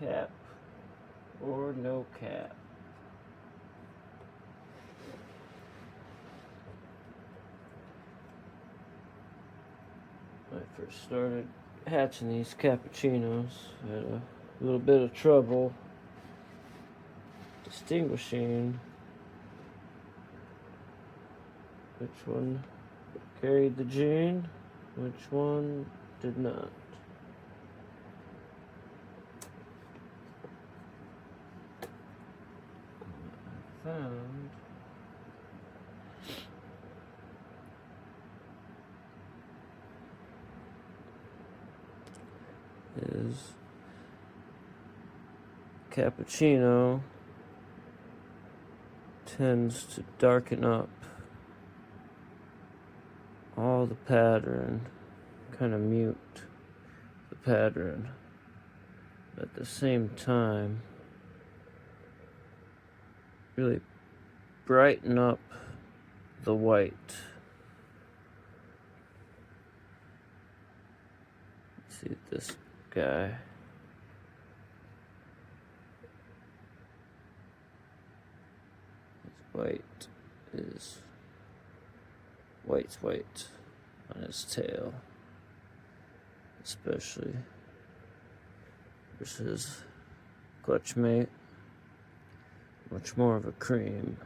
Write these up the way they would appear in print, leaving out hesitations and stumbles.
Cap or no cap. When I first started hatching these cappuccinos, I had a little bit of trouble distinguishing which one carried the gene, which one did not. What I found is cappuccino tends to darken up all the pattern, kind of mute the pattern, but at the same time really brighten up the white. Let's see this guy. His white is white on his tail, especially versus clutch mate, much more of a cream.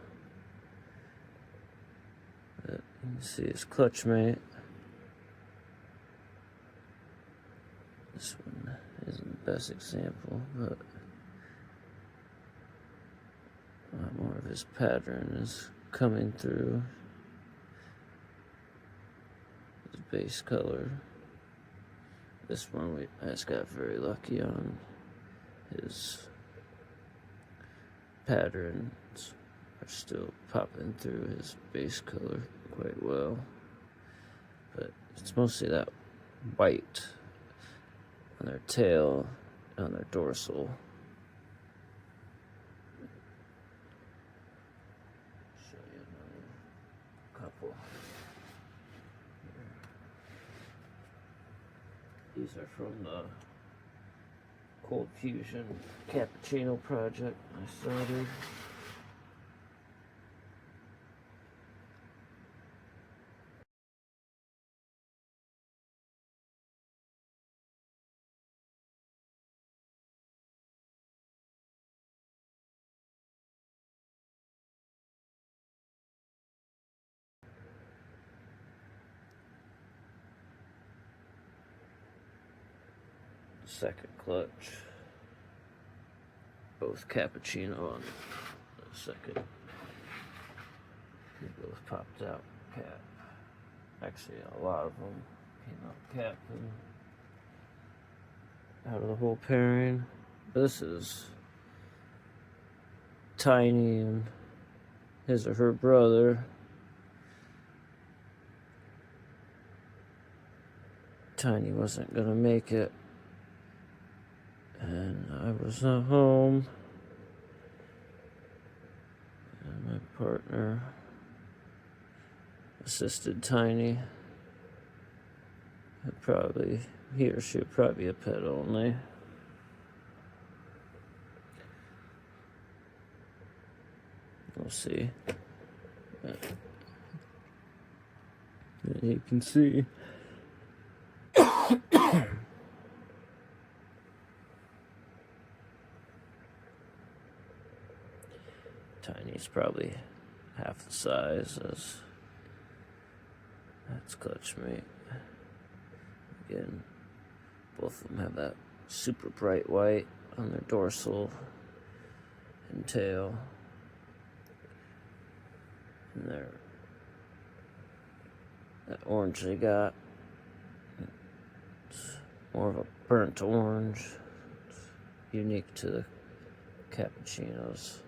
But you can see his clutch mate. This one isn't the best example, but a lot more of his pattern is coming through his base color. This one I just got very lucky on. His patterns are still popping through his base color quite well, but it's mostly that white on their tail, on their dorsal. Show you another couple. These are from the Cold Fusion Cappuccino project I started. Second clutch. Both cappuccino on the second. They both popped out cap. Actually, a lot of them came out cap and out of the whole pairing. This is Tiny and his or her brother. Tiny wasn't gonna make it, and I was not home, and my partner assisted Tiny. He or she would probably be a pet only. We'll see. But you can see Tiny's probably half the size as that's clutch mate. Again, both of them have that super bright white on their dorsal and tail. And that orange they got, it's more of a burnt orange. It's unique to the cappuccinos.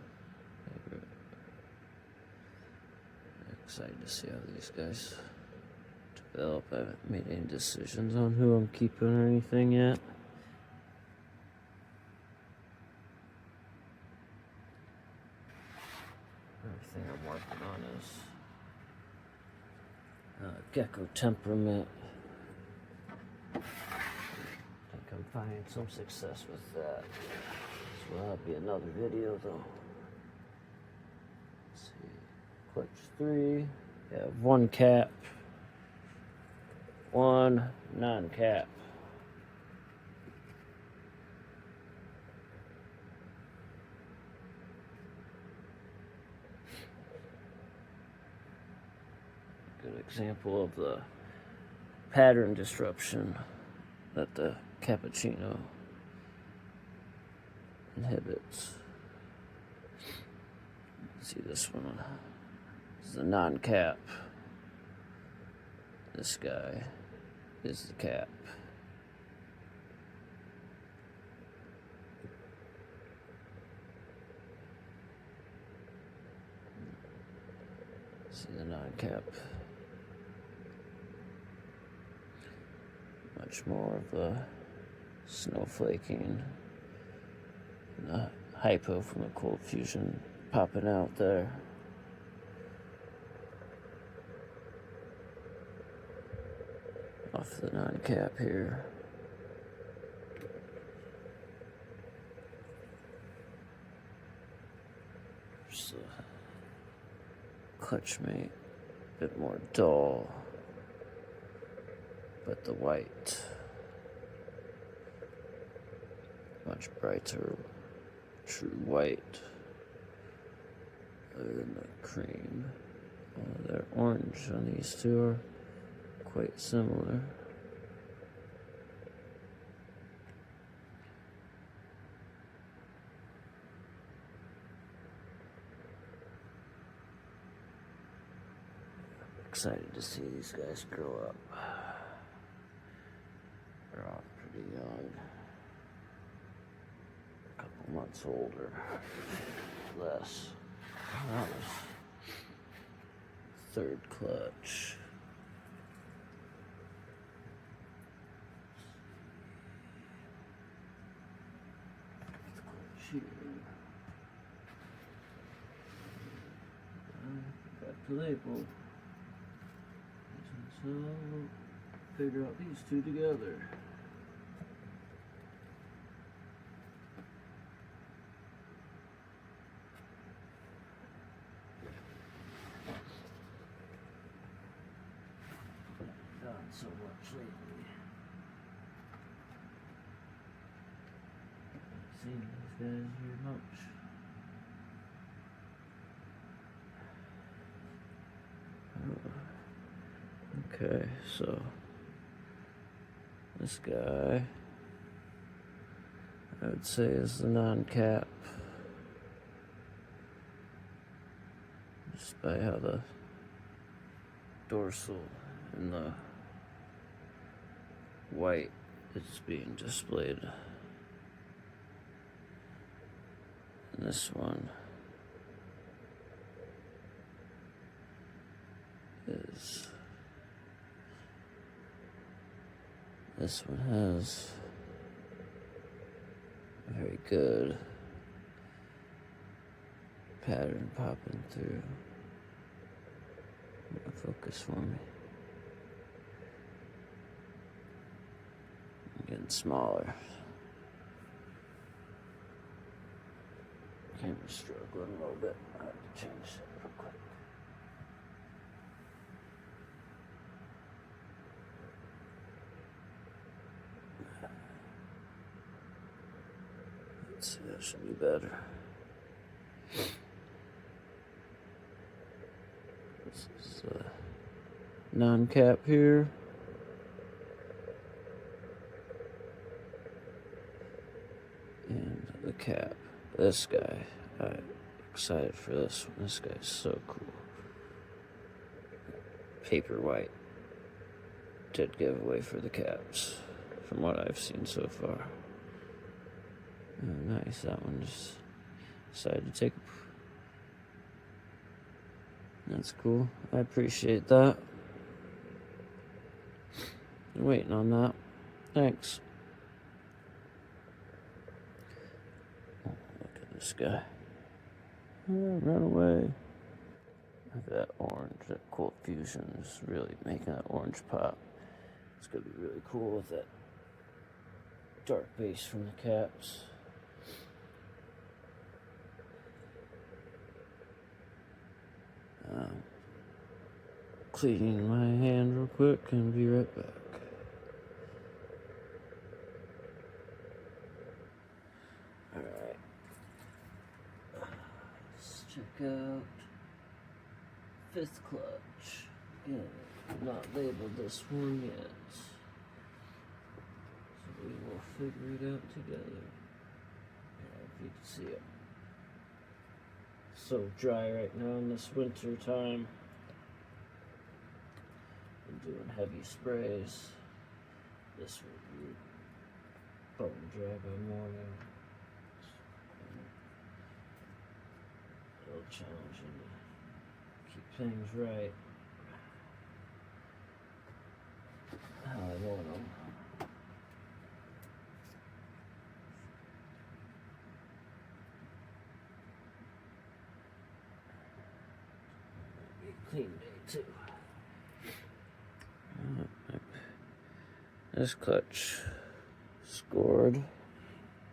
I'm excited to see how these guys develop. I haven't made any decisions on who I'm keeping or anything yet. Everything I'm working on is gecko temperament. I think I'm finding some success with that. Well, that'll be another video though. Let's see. Clutch 3. You have one cap, one non-cap. Good example of the pattern disruption that the cappuccino inhibits. See this one? This is a non-cap. This guy is the cap. See the non-cap. Much more of the snowflaking and the hypo from the cold fusion popping out there. Off the non-cap here. There's the clutch mate, a bit more dull. But the white, much brighter, true white, other than the cream. Their orange on these two are quite similar. Excited to see these guys grow up. They're all pretty young. A couple months older. Less. That was third clutch. Here. Got the label. So figure out these two together. Done so much lately. Haven't seen these guys here much. Okay, so this guy, I would say, is the non-cap. Just by how the dorsal and the white is being displayed. And this one is... This one has a very good pattern popping through. Focus for me. I'm getting smaller. Camera's struggling a little bit. I have to change it real quick. Let's see, that should be better. This is a non-cap here. And the cap. This guy, I'm excited for this one. This guy's so cool. Paper white. Did giveaway for the caps, from what I've seen so far. Oh, nice, that one just decided to take a... That's cool. I appreciate that. Been waiting on that. Thanks. Oh, look at this guy. Oh, run away. Look at that orange. That cold fusion is really making that orange pop. It's gonna be really cool with that dark base from the caps. cleaning my hand real quick and be right back. Alright. Let's check out fifth clutch. Again, not labeled this one yet. So we will figure it out together. If you can see it. So dry right now in this winter time. I'm doing heavy sprays. This will be bone dry by morning. A little challenging to keep things right. How I want them. Clean day too. This clutch scored.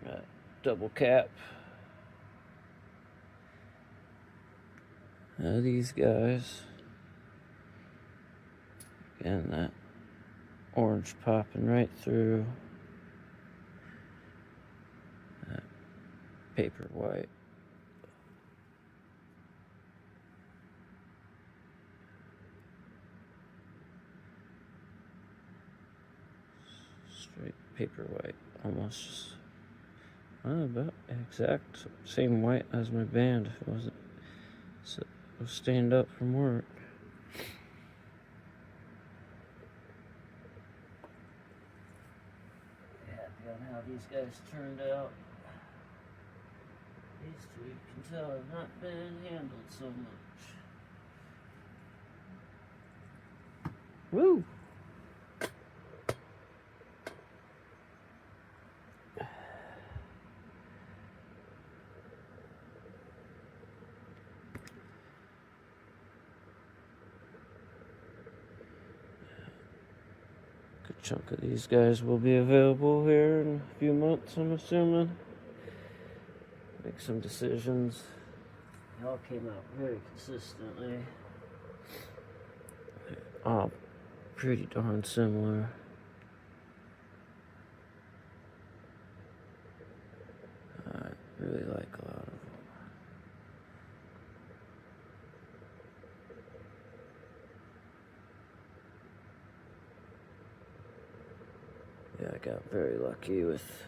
Got double cap. These guys. Again, that orange popping right through. That paper white. Straight paper white, almost about exact same white as my band. If it wasn't, so it was stained up from work. Happy on how these guys turned out. These two, you can tell, have not been handled so much. Woo! Good chunk of these guys will be available here in a few months, I'm assuming. Make some decisions. They all came out very consistently. All pretty darn similar. I really like a lot of them. Yeah, I got very lucky with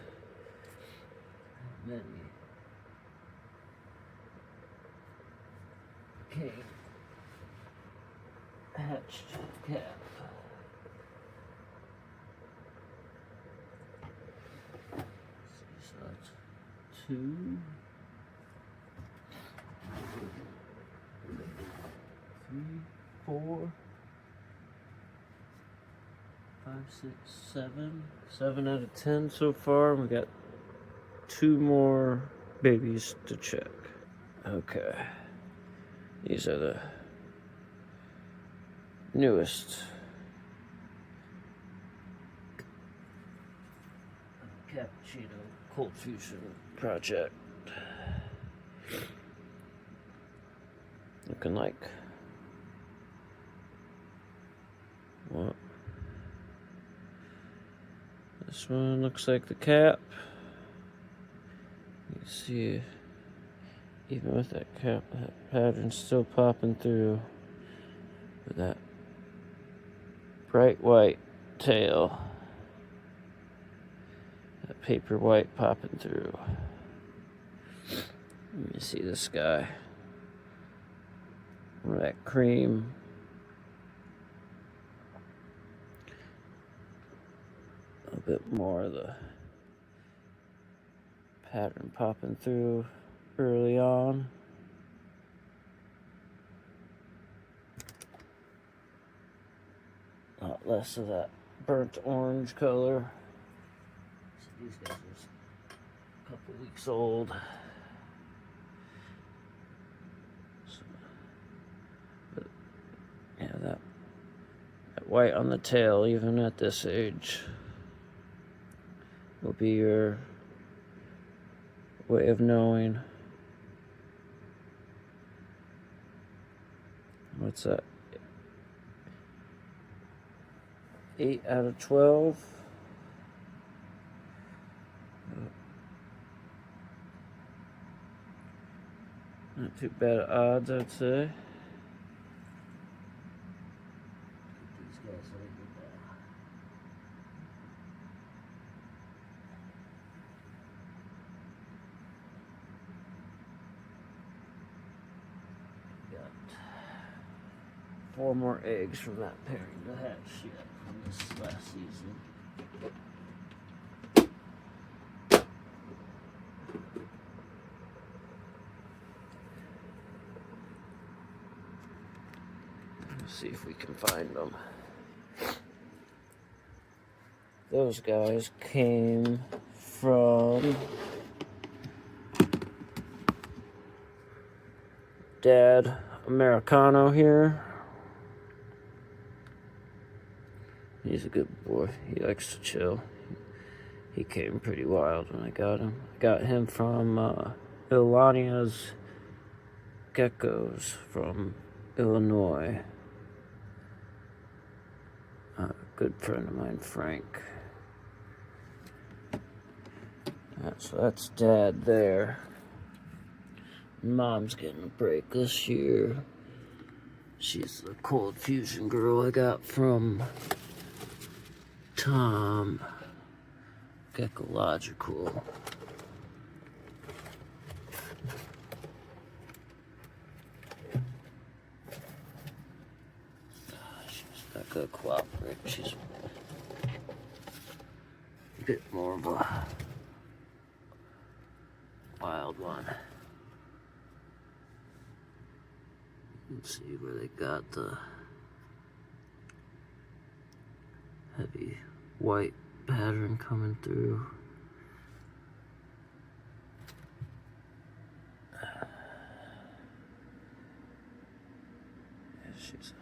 many came hatched cap. So that's 2, 3, 4, 5, 6, 7. 7 out of 10 so far. We got 2 more babies to check. Okay. These are the newest cappuccino cold fusion project. Looking like what? This one looks like the cap. You can see, even with that cap, that pattern's still popping through with that bright white tail. That paper white popping through. Let me see this guy. That cream. A bit more of the pattern popping through early on. A lot less of that burnt orange color. So these guys are a couple weeks old. So, but yeah, that white on the tail, even at this age, will be your way of knowing what's that 8 out of 12. Not too bad odds, I'd say. These guys like it now. Got 4 more eggs from that pairing to hatch yet from this last season. See if we can find them. Those guys came from Dad Americano here. He's a good boy. He likes to chill. He came pretty wild when I got him. I got him from Ilania's Geckos from Illinois. A good friend of mine, Frank. So that's Dad there. Mom's getting a break this year. She's the cold fusion girl I got from Tom. Geckological. Not gonna cooperate. She's a bit more of a wild one. Let's see where they got the heavy white pattern coming through. Yeah, she's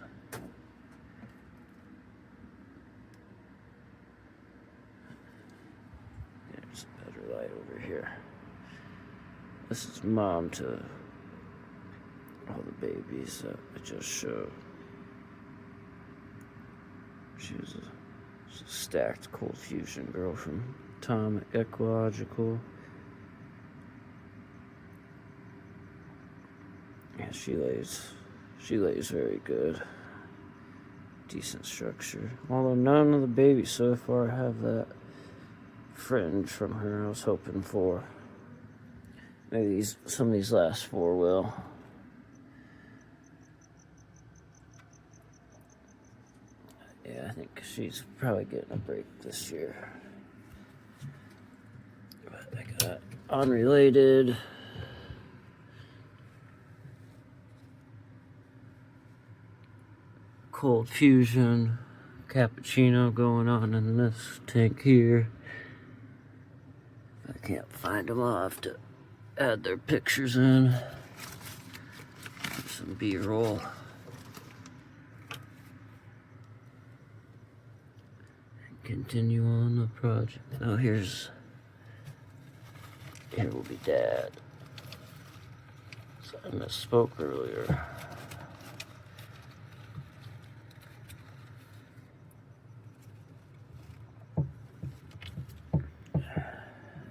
there's a better light over here. This is Mom to all the babies that I just showed. She's a stacked cold fusion girl from Tom Ecological. Yeah, she lays very good. Decent structure. Although none of the babies so far have that fringe from her I was hoping for. Maybe some of these last 4 will. Yeah, I think she's probably getting a break this year. But I got unrelated cold fusion cappuccino going on in this tank here. I can't find them. I'll have to add their pictures in. Some B-roll. And continue on the project. Oh, here will be Dad. So I misspoke earlier.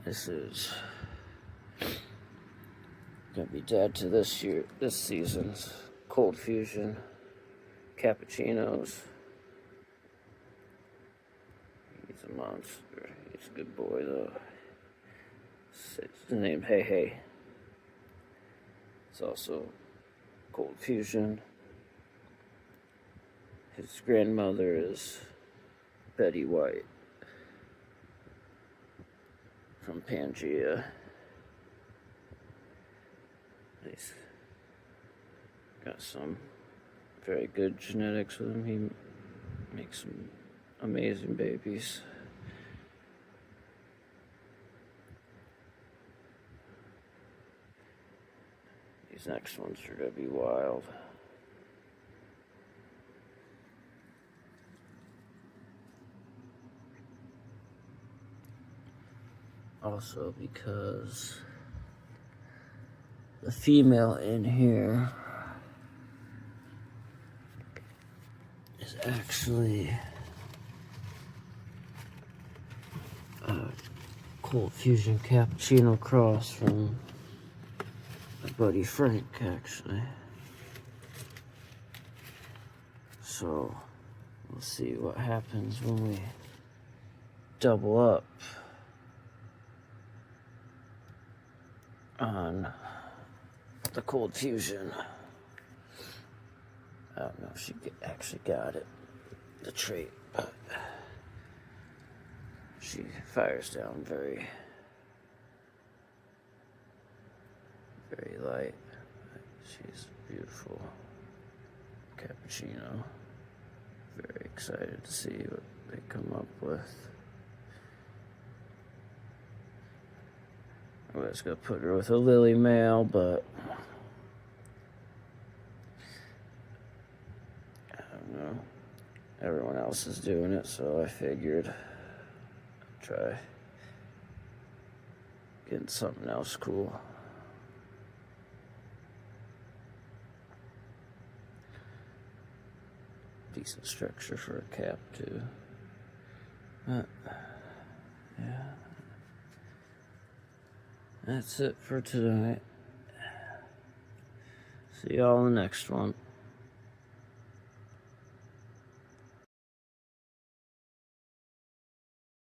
This is gonna be Dad to this season's cold fusion cappuccinos. He's a monster. He's a good boy though. His name Hey Hey. It's also cold fusion. His grandmother is Betty White from Pangea. He's got some very good genetics with him. He makes some amazing babies. These next ones are gonna be wild. Also because the female in here is actually cold fusion cappuccino cross from my buddy Frank, actually. So we'll see what happens when we double up on the cold fusion. I don't know if she actually got it, the trait, but she fires down very, very light. She's beautiful cappuccino. Very excited to see what they come up with. I was gonna put her with a lily male, but I don't know. Everyone else is doing it, so I figured I'd try getting something else cool. Decent structure for a cap, too. But, yeah. That's it for tonight. See y'all in the next one.